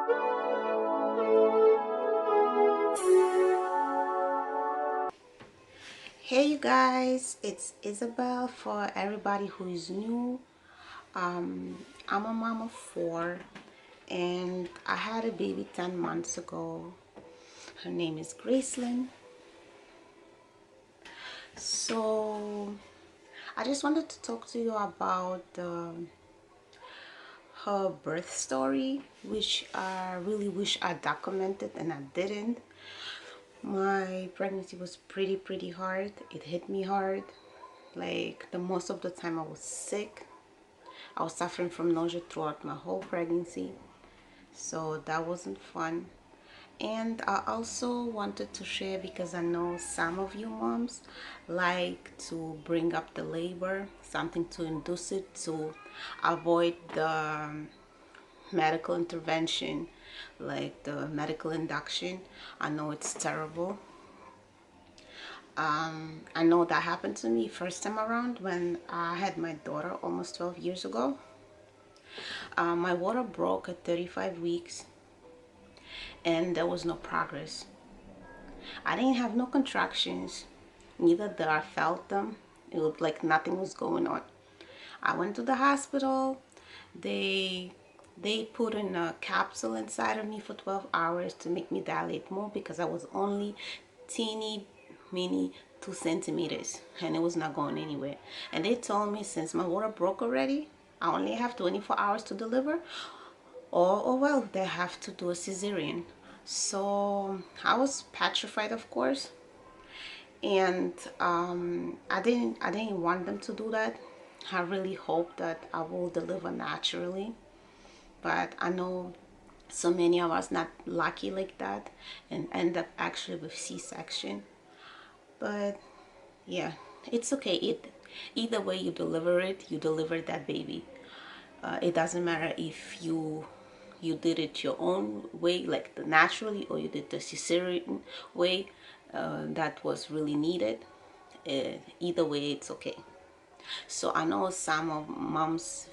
Hey you guys, it's Isabel. For everybody who is new, I'm a mom of 4 and I had a baby 10 months ago. Her name is Gracelyn. So I just wanted to talk to you about her birth story, which I really wish I documented and I didn't. My pregnancy was pretty hard. It hit me hard. Like the most of the time I was sick. I was suffering from nausea throughout my whole pregnancy, so that wasn't fun. And I also wanted to share, because I know some of you moms like to bring up the labor, something to induce it, to avoid the medical intervention, like the medical induction. I know it's terrible. I know that happened to me first time around when I had my daughter almost 12 years ago. My water broke at 35 weeks and there was no progress. I didn't have no contractions, neither did I felt them. It was like nothing was going on. I went to the hospital. They put in a capsule inside of me for 12 hours to make me dilate more, because I was only teeny mini 2 centimeters and it was not going anywhere. And they told me, since my water broke already, I only have 24 hours to deliver, or well, they have to do a cesarean. So I was petrified, of course, and I didn't want them to do that. I really hope that I will deliver naturally, but I know so many of us not lucky like that and end up actually with C-section. But yeah, it's okay. Either way you deliver it, you deliver that baby. It doesn't matter if you did it your own way, like the naturally, or you did the cesarean way. That was really needed. Either way, it's okay. So I know some of moms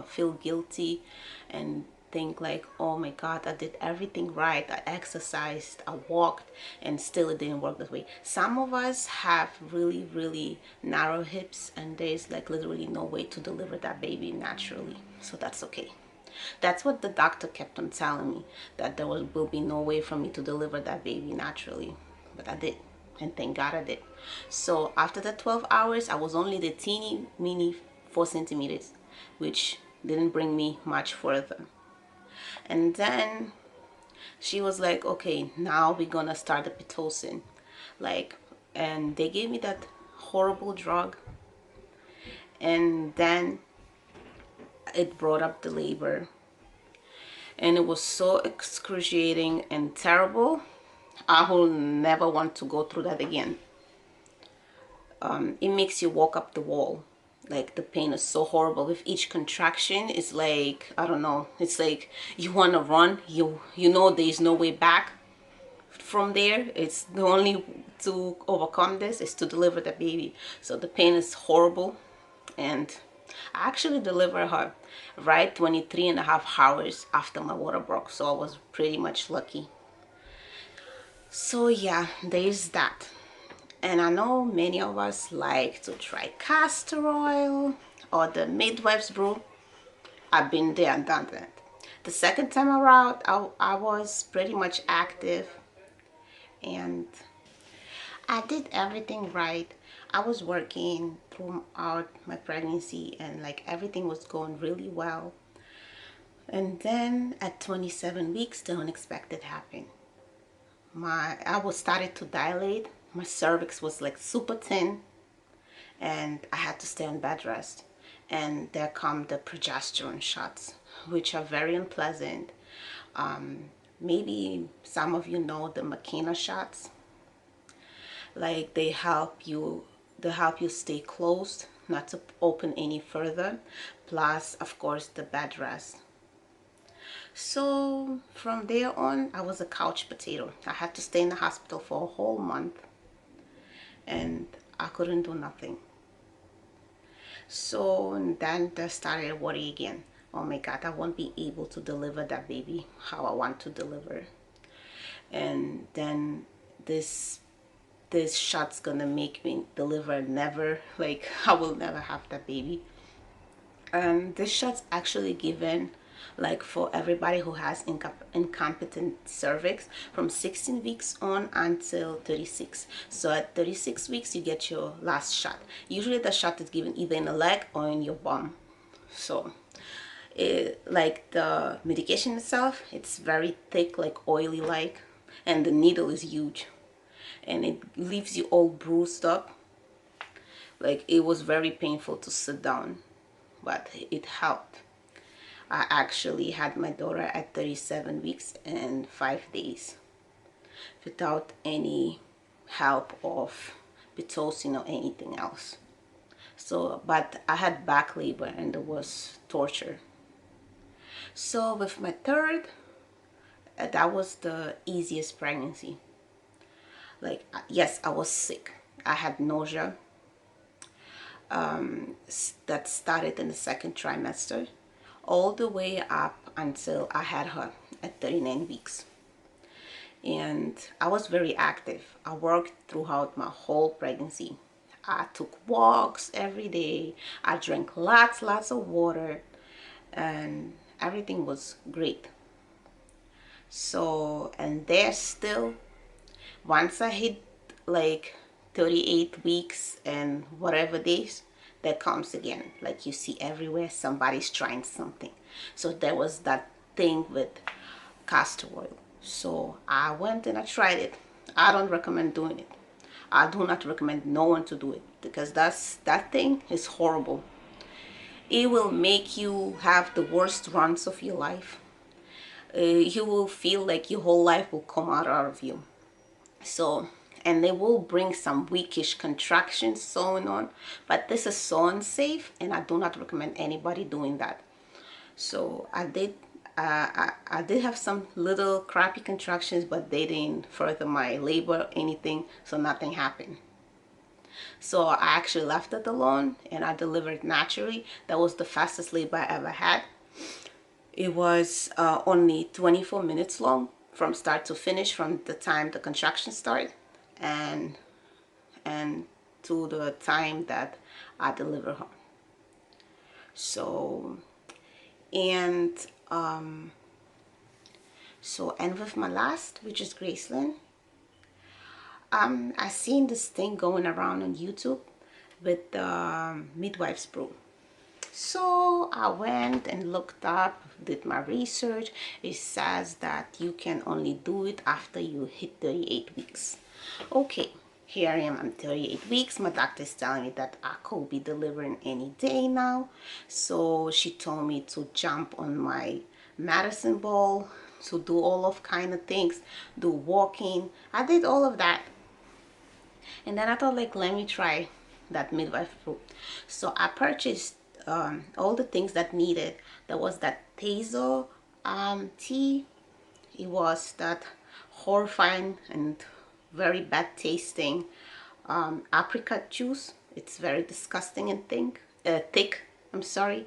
feel guilty and think like, oh my god, I did everything right, I exercised, I walked, and still it didn't work that way. Some of us have really narrow hips and there's like literally no way to deliver that baby naturally, so that's okay. That's what the doctor kept on telling me, that there will be no way for me to deliver that baby naturally, but I did, and thank God I did. So after the 12 hours, I was only the teeny mini 4 centimeters, which didn't bring me much further. And then she was like, okay, now we're gonna start the pitocin, like, and they gave me that horrible drug, and then it brought up the labor, and it was so excruciating and terrible. I will never want to go through that again. It makes you walk up the wall. Like, the pain is so horrible. With each contraction, it's like, I don't know, it's like you want to run. You know there's no way back from there. It's the only to overcome this is to deliver the baby. So the pain is horrible, and I actually delivered her right 23.5 hours after my water broke, so I was pretty much lucky. So yeah, there's that. And I know many of us like to try castor oil or the Midwife's Brew. I've been there and done that. The second time around, I was pretty much active and I did everything right. I was working throughout my pregnancy and like everything was going really well. And then at 27 weeks, the unexpected happened. I was started to dilate. My cervix was like super thin and I had to stay on bed rest. And there come the progesterone shots, which are very unpleasant. Maybe some of you know the McKenna shots. Like, they help you stay closed, not to open any further. Plus, of course, the bed rest. So from there on, I was a couch potato. I had to stay in the hospital for a whole month and I couldn't do nothing. So then they started worry again. oh my God, I won't be able to deliver that baby how I want to deliver. And then this shot's gonna make me deliver never, like I will never have that baby. And this shot's actually given like for everybody who has incompetent cervix from 16 weeks on until 36. So at 36 weeks you get your last shot. Usually the shot is given either in the leg or in your bum. So like the medication itself, it's very thick, like oily like, and the needle is huge and it leaves you all bruised up. Like it was very painful to sit down, but it helped. I actually had my daughter at 37 weeks and 5 days without any help of Pitocin or anything else. So, but I had back labor and it was torture. So with my third, that was the easiest pregnancy. Like, yes, I was sick. I had nausea that started in the second trimester all the way up until I had her at 39 weeks. And I was very active. I worked throughout my whole pregnancy. I took walks every day. I drank lots of water, and everything was great. So, and there's still, once I hit like 38 weeks and whatever days, that comes again. Like you see everywhere, somebody's trying something. So there was that thing with castor oil. So I went and I tried it. I don't recommend doing it. I do not recommend no one to do it because that thing is horrible. It will make you have the worst runs of your life. You will feel like your whole life will come out of you. So, and they will bring some weakish contractions, so on. But this is so unsafe, and I do not recommend anybody doing that. So I did have some little crappy contractions, but they didn't further my labor or anything, so nothing happened. So I actually left it alone and I delivered naturally. That was the fastest labor I ever had. It was only 24 minutes long from start to finish, from the time the contraction started and to the time that I deliver her. So and and with my last, which is Gracelyn, I seen this thing going around on YouTube with the Midwife's Brew. So I went and looked up, did my research. It says that you can only do it after you hit 38 weeks. Okay, here I am, I'm 38 weeks. My doctor is telling me that I could be delivering any day now. So she told me to jump on my medicine ball, to do all of kind of things, do walking. I did all of that. And then I thought, like, let me try that Midwife Brew. So I purchased all the things that needed. There was that Tazo tea. It was that horrifying and very bad tasting apricot juice. It's very disgusting and thick. I'm sorry.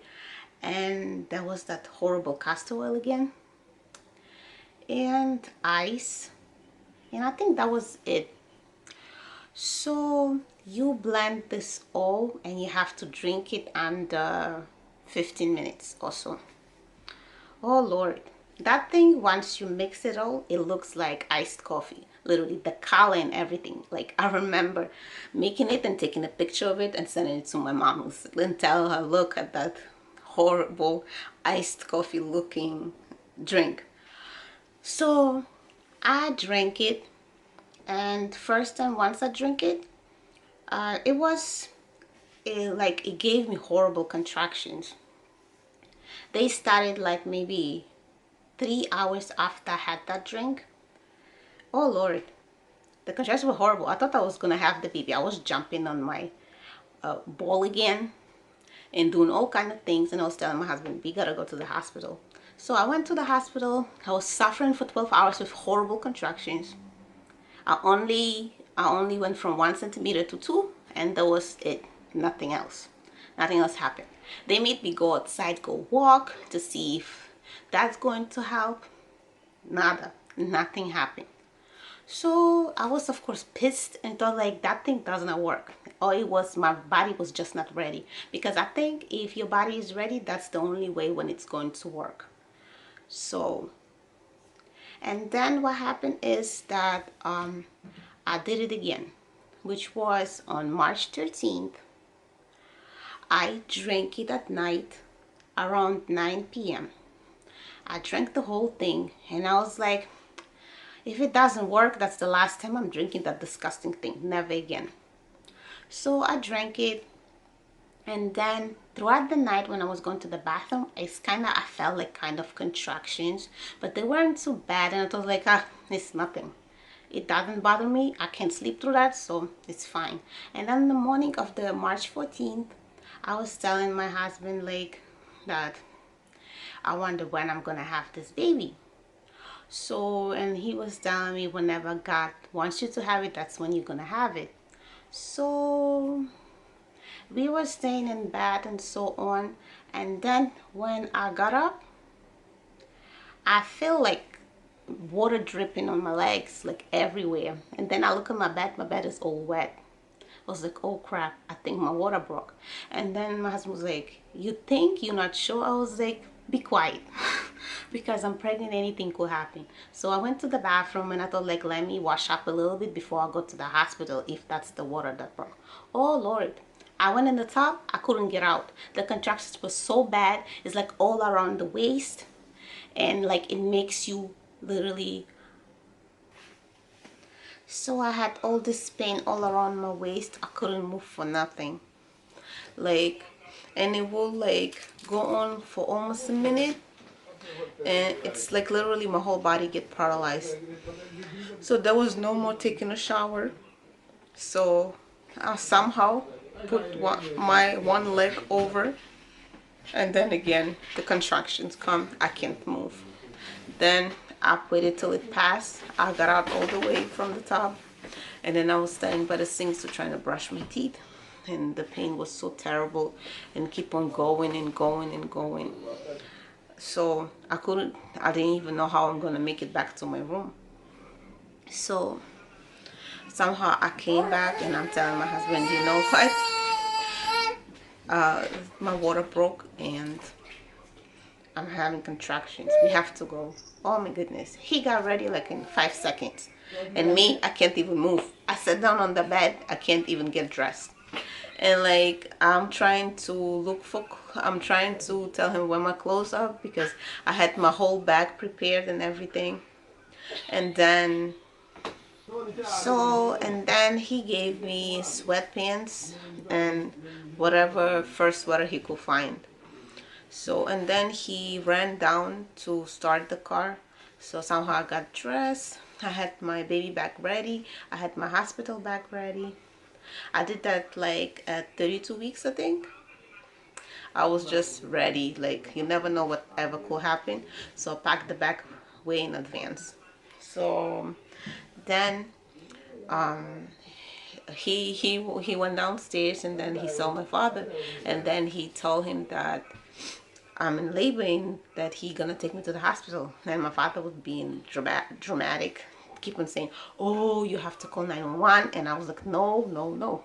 And there was that horrible castor oil again, and ice, and I think that was it. So you blend this all and you have to drink it under 15 minutes or so. Oh Lord, that thing, once you mix it all, it looks like iced coffee. Literally the color and everything. Like I remember making it and taking a picture of it and sending it to my mom and tell her, look at that horrible iced coffee looking drink. So I drank it, and first time once I drank it, it was like it gave me horrible contractions. They started like maybe 3 hours after I had that drink. Oh Lord, the contractions were horrible. I thought I was gonna have the baby. I was jumping on my ball again and doing all kind of things, and I was telling my husband, we gotta go to the hospital. So I went to the hospital. I was suffering for 12 hours with horrible contractions. I only went from 1 centimeter to 2, and that was it. Nothing else happened. They made me go outside, go walk to see if that's going to help. Nada, nothing happened. So I was of course pissed and thought like that thing doesn't work, or it was my body was just not ready, because I think if your body is ready, that's the only way when it's going to work. So, and then what happened is that I did it again, which was on March 13th. I drank it at night around 9 p.m. I drank the whole thing and I was like, if it doesn't work, that's the last time I'm drinking that disgusting thing. Never again. So I drank it, and then throughout the night when I was going to the bathroom, I felt like kind of contractions, but they weren't too bad, and I was like, it's nothing. It doesn't bother me. I can sleep through that, so it's fine. And then the morning of the March 14th, I was telling my husband like that I wonder when I'm gonna have this baby. So, and he was telling me whenever God wants you to have it, that's when you're gonna have it. So we were staying in bed and so on, and then when I got up, I feel like water dripping on my legs, like everywhere. And then I look at my bed is all wet. I was like, oh crap, I think my water broke. And then my husband was like, you think? You're not sure? I was like, be quiet. Because I'm pregnant, anything could happen. So I went to the bathroom and I thought like, let me wash up a little bit before I go to the hospital if that's the water that broke. Oh Lord. I went in the tub, I couldn't get out. The contractions were so bad. It's like all around the waist, and like it makes you literally. So I had all this pain all around my waist. I couldn't move for nothing. Like, and it will like go on for almost a minute, and it's like literally my whole body get paralyzed. So there was no more taking a shower. So I somehow put my one leg over, and then again the contractions come. I can't move. Then I waited till it passed. I got out all the way from the top, and then I was standing by the sink to trying to brush my teeth, and the pain was so terrible and keep on going and going and going. So I didn't even know how I'm gonna make it back to my room. So somehow I came back and I'm telling my husband, you know what, my water broke and I'm having contractions. We have to go. Oh my goodness. He got ready like in 5 seconds. And me, I can't even move. I sat down on the bed. I can't even get dressed. And like I'm trying to tell him where my clothes are, because I had my whole bag prepared and everything. And then he gave me sweatpants and whatever first sweater he could find. So, and then he ran down to start the car. So somehow I got dressed. I had my baby bag ready. I had my hospital bag ready. I did that like at 32 weeks, I think. I was just ready. Like, you never know whatever could happen. So I packed the bag way in advance. So then he went downstairs, and then he saw my father, and then he told him that I'm in labor and that he gonna take me to the hospital. And my father was being dramatic, keep on saying, oh, you have to call 911. And I was like, no,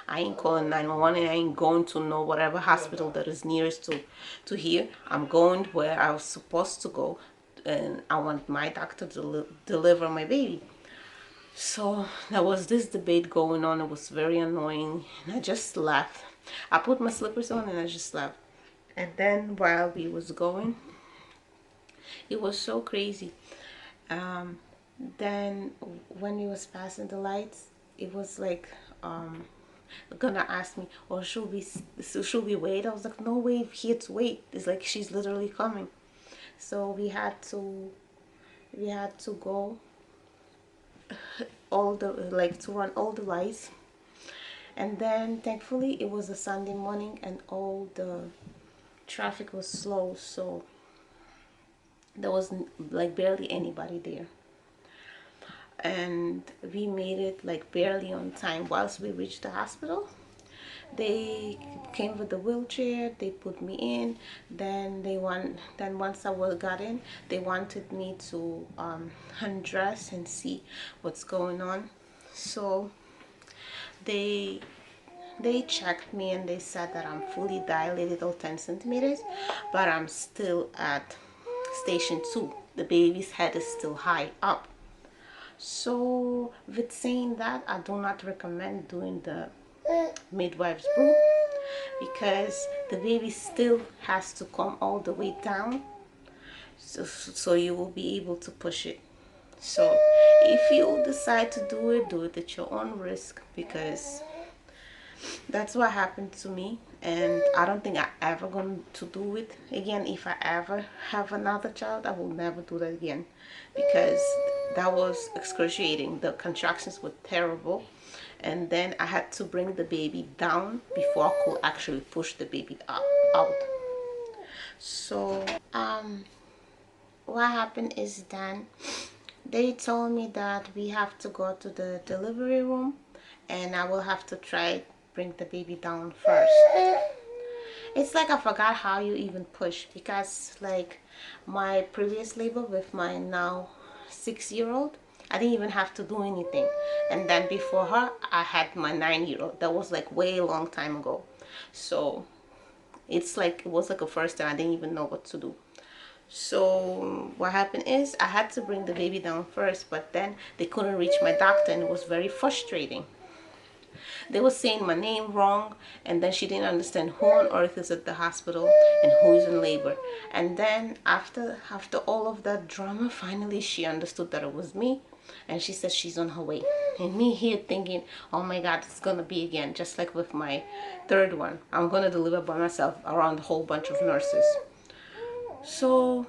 I ain't calling 911, and I ain't going to know whatever hospital that is nearest to here. I'm going where I was supposed to go, and I want my doctor to deliver my baby. So there was this debate going on. It was very annoying, and I just left. I put my slippers on and I just left. And then while we was going, it was so crazy. Then when we was passing the lights, it was like gonna ask me, or should we wait? I was like, no, wait, here to wait. It's like she's literally coming. So we had to go to run all the lights. And then thankfully it was a Sunday morning and all the traffic was slow, so there was like barely anybody there, and we made it like barely on time. Once we reached the hospital, They came with the wheelchair, they put me in, then once I got in, they wanted me to undress and see what's going on. So they they checked me and they said that I'm fully dilated all 10 centimeters, but I'm still at station 2. The baby's head is still high up. So with saying that, I do not recommend doing the midwife's brew, because the baby still has to come all the way down, so you will be able to push it. So if you decide to do it at your own risk, because that's what happened to me, and I don't think I ever going to do it again. If I ever have another child, I will never do that again, because that was excruciating. The contractions were terrible, and then I had to bring the baby down before I could actually push the baby out. So what happened is then they told me that we have to go to the delivery room, and I will have to try bring the baby down first. It's like I forgot how you even push, because like my previous labor with my now 6-year-old, I didn't even have to do anything. And then before her, I had my 9-year-old. That was like way long time ago. So it's like it was like a first time. I didn't even know what to do. So what happened is I had to bring the baby down first, but then they couldn't reach my doctor, and it was very frustrating. They were saying my name wrong, and then she didn't understand who on earth is at the hospital and who is in labor. And then after all of that drama, finally she understood that it was me, and she said she's on her way. And me here thinking, oh my God, it's gonna be again, just like with my third one. I'm gonna deliver by myself around a whole bunch of nurses. So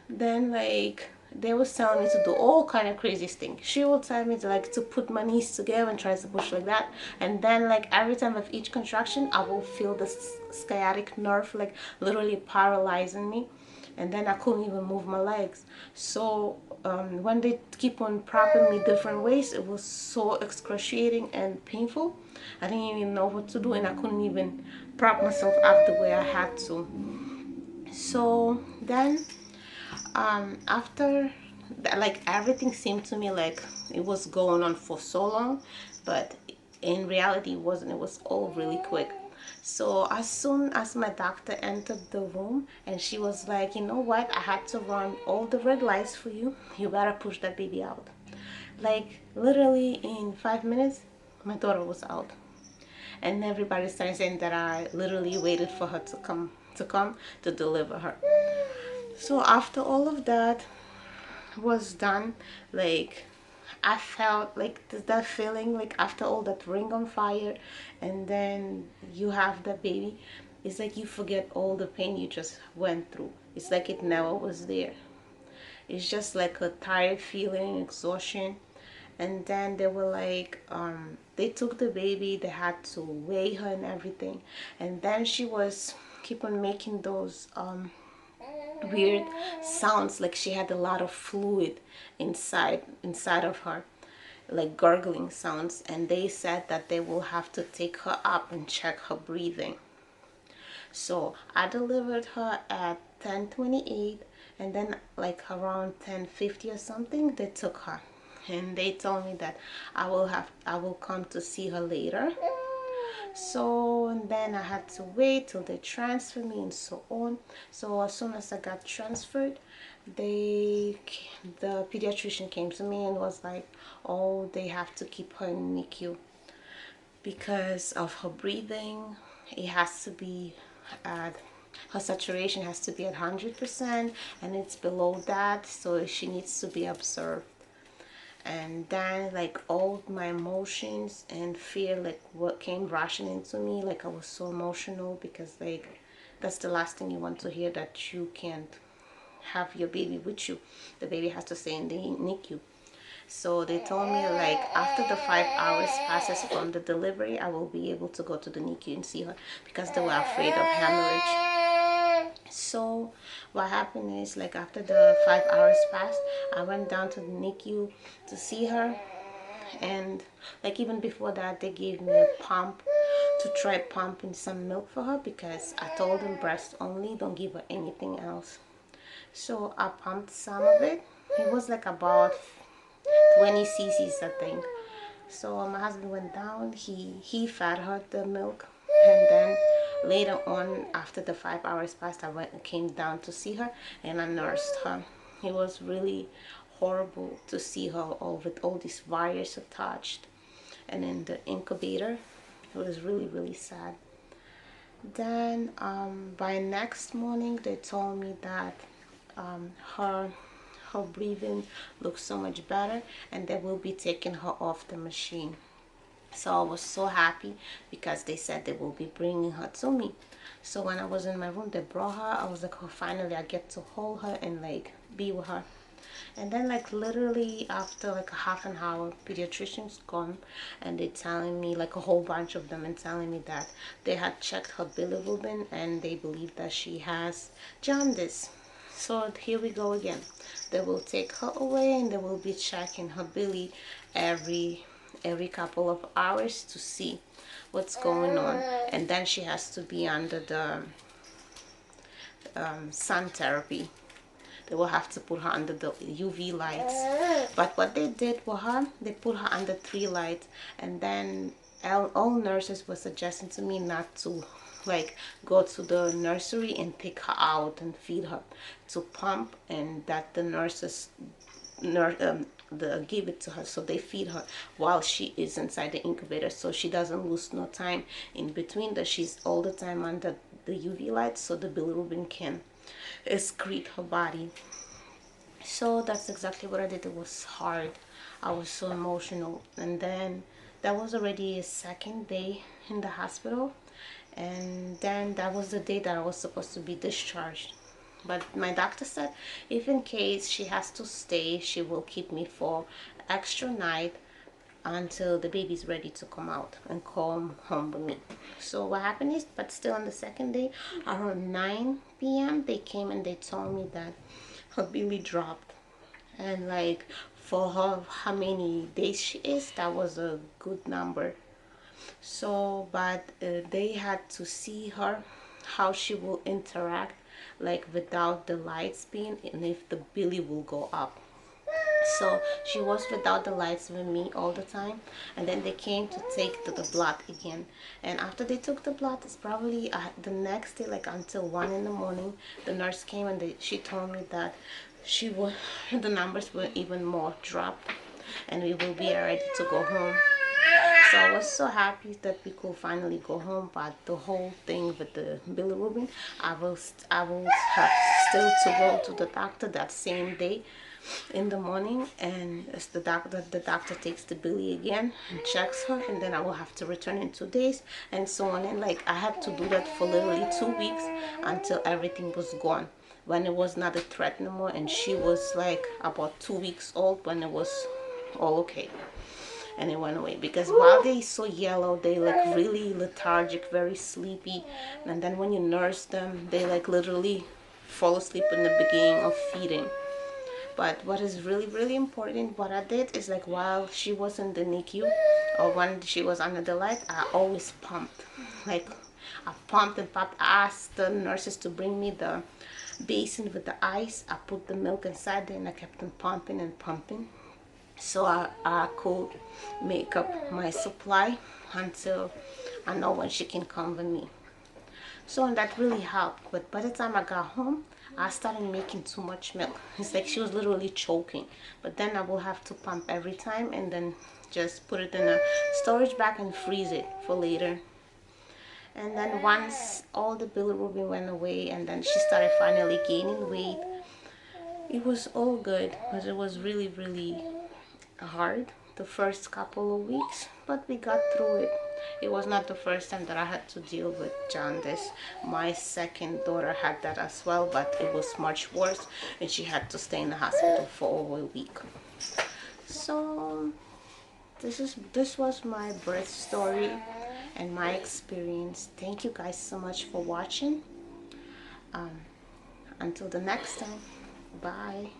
then like they was telling me to do all kind of crazy things. She will tell me to like to put my knees together and try to push like that, and then like every time of each contraction I will feel this sciatic nerve like literally paralyzing me, and then I couldn't even move my legs. So when they keep on propping me different ways, it was so excruciating and painful. I didn't even know what to do, and I couldn't even prop myself up the way I had to. So then after that, like everything seemed to me like it was going on for so long, but in reality it wasn't. It was all really quick. So as soon as my doctor entered the room, and she was like, you know what, I had to run all the red lights for you, you gotta push that baby out. Like literally in 5 minutes my daughter was out, and everybody started saying that I literally waited for her to come to deliver her. So after all of that was done, like I felt like that feeling like after all that ring on fire, and then you have the baby, it's like you forget all the pain you just went through. It's like it never was there. It's just like a tired feeling, exhaustion. And then they were like they took the baby, they had to weigh her and everything, and then she was keep on making those weird sounds, like she had a lot of fluid inside of her, like gurgling sounds. And they said that they will have to take her up and check her breathing. So I delivered her at 10:28, and then like around 10:50 or something they took her, and they told me that I will come to see her later. So and then I had to wait till they transfer me and so on. So as soon as I got transferred, the pediatrician came to me and was like, oh, they have to keep her in NICU because of her breathing. It has to be at her saturation has to be at 100%, and it's below that, so she needs to be observed. And then like all my emotions and fear, like what came rushing into me, like I was so emotional, because like that's the last thing you want to hear, that you can't have your baby with you. The baby has to stay in the NICU. So they told me like after the 5 hours passes from the delivery, I will be able to go to the NICU and see her, because they were afraid of hemorrhage. So what happened is like after the 5 hours passed, I went down to the NICU to see her. And like even before that, they gave me a pump to to try pumping some milk for her because I told them breast only, don't give her anything else. So I pumped some of it. It was like about 20 cc's, I think. So my husband went down, he fed her the milk, and then later on, after the 5 hours passed, I came down to see her and I nursed her. It was really horrible to see her all with all these wires attached and in the incubator. It was really sad. Then by next morning they told me that her breathing looks so much better and they will be taking her off the machine. So I was so happy because they said they will be bringing her to me. So when I was in my room, they brought her. I was like, oh, finally I get to hold her and like be with her. And then like literally after like a half an hour, pediatricians come and they telling me, like a whole bunch of them, and telling me that they had checked her bilirubin and they believe that she has jaundice. So here we go again. They will take her away and they will be checking her billy every couple of hours to see what's going on. And then she has to be under the sun therapy. They will have to put her under the UV lights. But what they did with her, they put her under 3 lights, and then all nurses were suggesting to me not to like go to the nursery and take her out and feed her, to pump, and that the nurses give it to her, so they feed her while she is inside the incubator, so she doesn't lose no time in between, that she's all the time under the UV light, so the bilirubin can excrete her body. So that's exactly what I did. It was hard. I was so emotional. And then that was already a second day in the hospital, and then that was the day that I was supposed to be discharged. But my doctor said if in case she has to stay, she will keep me for extra night until the baby's ready to come out and come home with me. So what happened is, but still on the second day around 9 p.m. they came and they told me that her baby dropped, and like for her how many days she is, that was a good number. So but they had to see her how she will interact like without the lights being, and if the belly will go up. So she was without the lights with me all the time, and then they came to take the blood again. And after they took the blood, it's probably the next day, like until 1 in the morning, the nurse came and she told me that she would the numbers were even more dropped and we will be ready to go home. So I was so happy that we could finally go home. But the whole thing with the bilirubin, I will have still to go to the doctor that same day in the morning, and as the doctor takes the billy again and checks her, and then I will have to return in 2 days, and so on. And like I had to do that for literally 2 weeks until everything was gone, when it was not a threat anymore, and she was like about 2 weeks old when it was all okay. And it went away, because while they so yellow, they like really lethargic, very sleepy, and then when you nurse them, they like literally fall asleep in the beginning of feeding. But what is really important, what I did is, like while she was in the NICU or when she was under the light, I always pumped. Like I pumped and pumped. I asked the nurses to bring me the basin with the ice. I put the milk inside there and I kept on pumping and pumping, so I could make up my supply until I know when she can come with me. So, and that really helped. But by the time I got home, I started making too much milk. It's like she was literally choking. But then I will have to pump every time and then just put it in a storage bag and freeze it for later. And then once all the bilirubin went away and then she started finally gaining weight, it was all good, but it was really hard the first couple of weeks, but we got through it. It was not the first time that I had to deal with jaundice. My second daughter had that as well, but it was much worse and she had to stay in the hospital for over a week. So this was my birth story and my experience. Thank you guys so much for watching. Until the next time, bye.